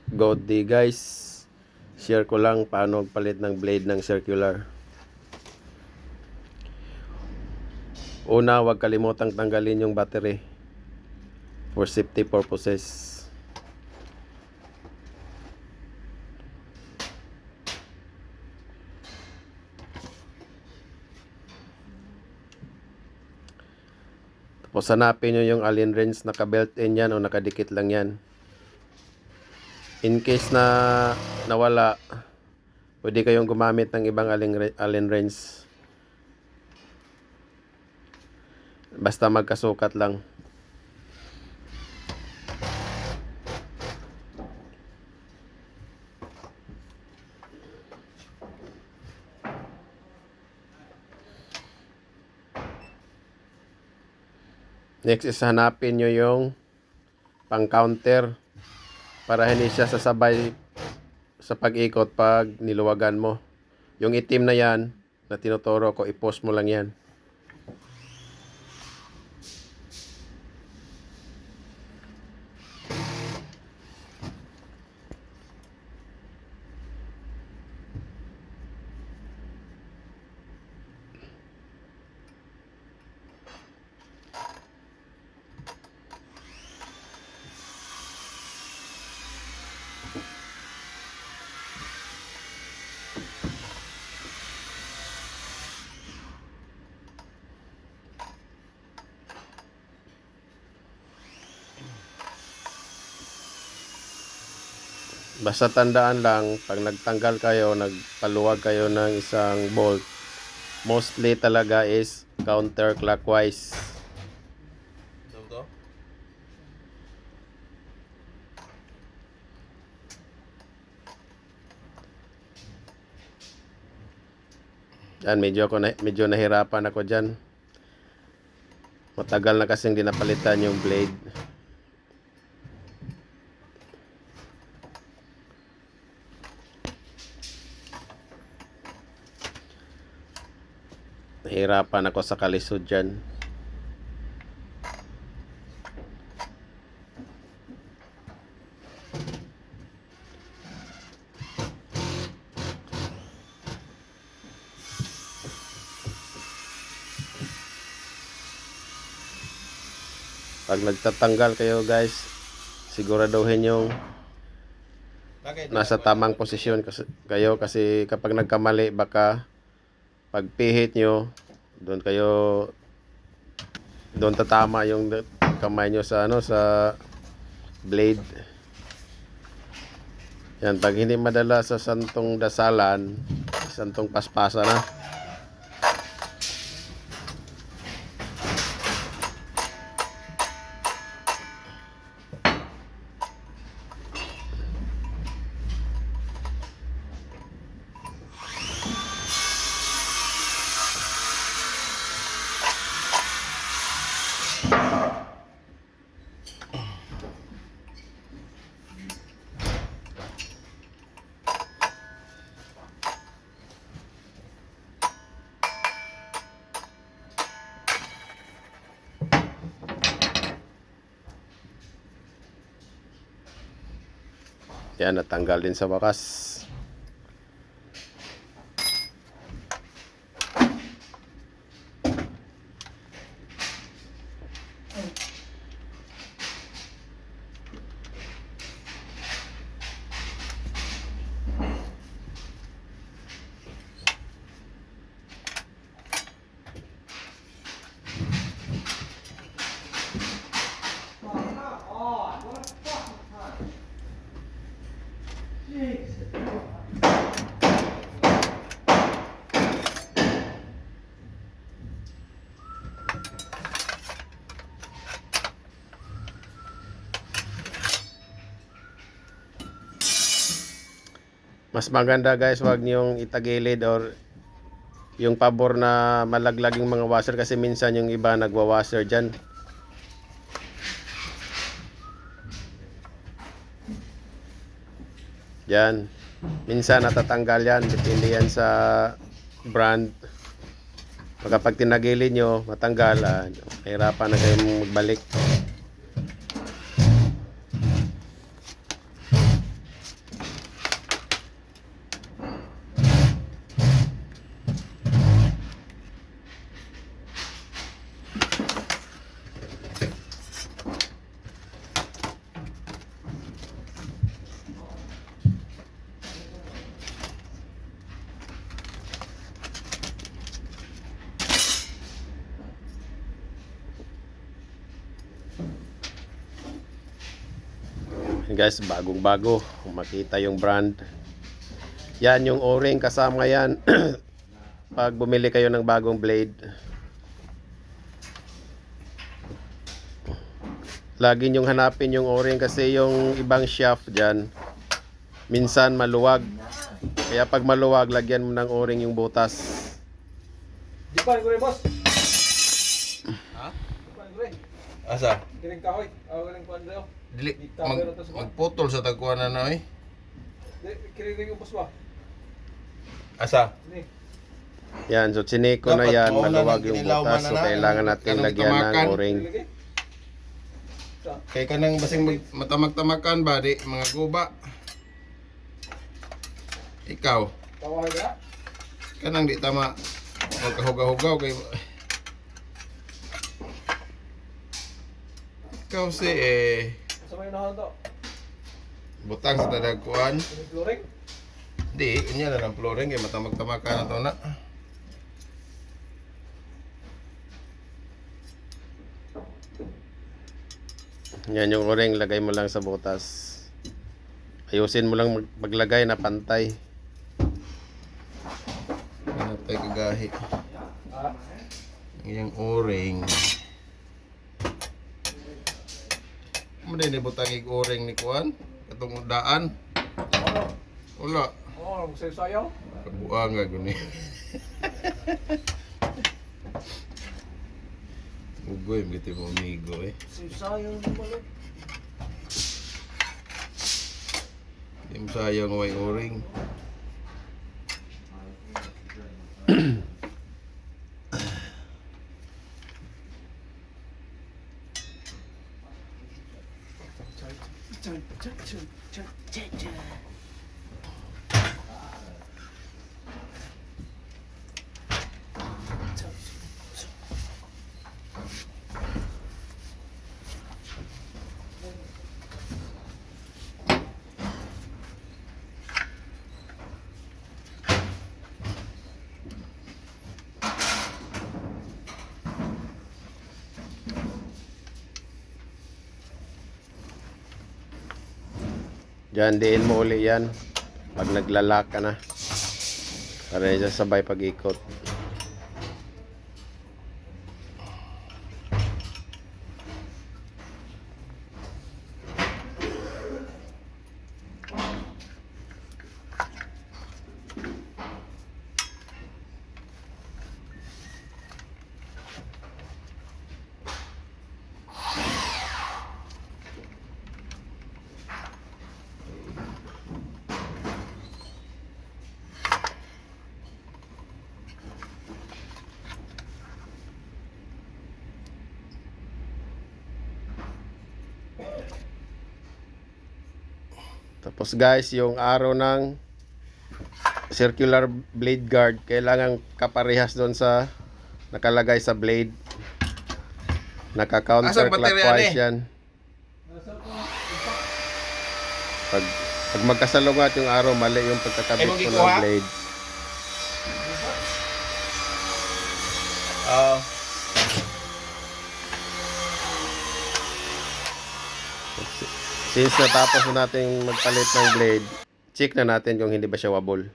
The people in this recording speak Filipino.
Good day guys, share ko lang paano magpalit ng blade ng circular. Una, huwag kalimutang tanggalin yung battery for safety purposes. Tapos hanapin nyo yung Allen wrench, naka-built in yan o nakadikit lang yan. In case na nawala, pwede kayong gumamit ng ibang Allen wrench. Basta magkasukat lang. Next is hanapin nyo yung pang counter para hindi siya sasabay sa pag-ikot pag niluwagan mo. Yung itim na yan na tinuturo ko, i-post mo lang yan. Basta tandaan lang, pag nagtanggal kayo, nagpaluwag kayo ng isang bolt, mostly talaga is counterclockwise. Yan, medyo nahirapan ako dyan. Matagal na kasing dinapalitan yung blade. Nahirapan ako sa kalisod dyan. Pag nagtatanggal kayo guys, siguraduhin yung nasa tamang posisyon kayo, kasi kapag nagkamali baka pagpihit nyo, doon tatama yung kamay nyo sa sa blade. Yan, pag hindi madala sa santong dasalan, santong paspasa na. Yan, natanggal din sa wakas. Mas maganda guys, wag niyong itagilid or yung pabor na malaglag yung mga washer, kasi minsan yung iba nagwa-washer dyan. Yan, minsan natatanggal yan, depende yan sa brand. Kapag tinagilid nyo, matanggal, mahirapan na kayong magbalik. Guys, bagong bago. Makita yung brand. Yan yung o-ring, kasama yan. Pag bumili kayo ng bagong blade, lagi nyong hanapin yung o-ring kasi yung ibang shaft dyan minsan maluwag. Kaya pag maluwag, lagyan mo ng o-ring yung butas. Di pa ko rin, boss. Ha? Di pa ko rin. Asa? Kiring kahoy. Kiring kuandreo. Dili magputol sa tagkuan na eh. Kiring yung boss ba? Asa? Ni. Yan, so chineko na Dapat yan, mauna maluwag ng yung kinilaw butas. man So na kailangan natin kanang lagyan ng tamakan. o-ring. Kay kanang basing matamag-tamakan ba di mga guba. Ikaw, Tawahay ka? kanang di tama magkahugaw-hugaw kay ikaw si Sa may unahan to? butang sa tadagkuan. Kiring flooring? Di, inya na ng flooring kay matamag-tamakan na to na. Yan yung o-ring, lagay mo lang sa butas. Ayusin mo lang maglagay na pantay. Ano tayo kagahi. Ha? Yung o-ring. Ano din ibutang o-ring ni Kuan? Katong daan? Ano? Wala. Oo, magsayo-sayaw. Kabuang nga guni. Ugoy, biti mo amigo eh. Sayo-sayaw naman. Hindi mo sayang may o-ring. Diyan, diin mo uli yan. Pag naglalak ka na. Para siya sabay pag-ikot. Tapos guys, yung araw ng circular blade guard, kailangan kaparehas doon sa nakalagay sa blade. Naka-counterclockwise yan. Pag magkasalungat yung araw, mali yung pagkakabit ko ng blade. Since natapos na natin magpalit ng blade, check na natin kung hindi ba siya wobble.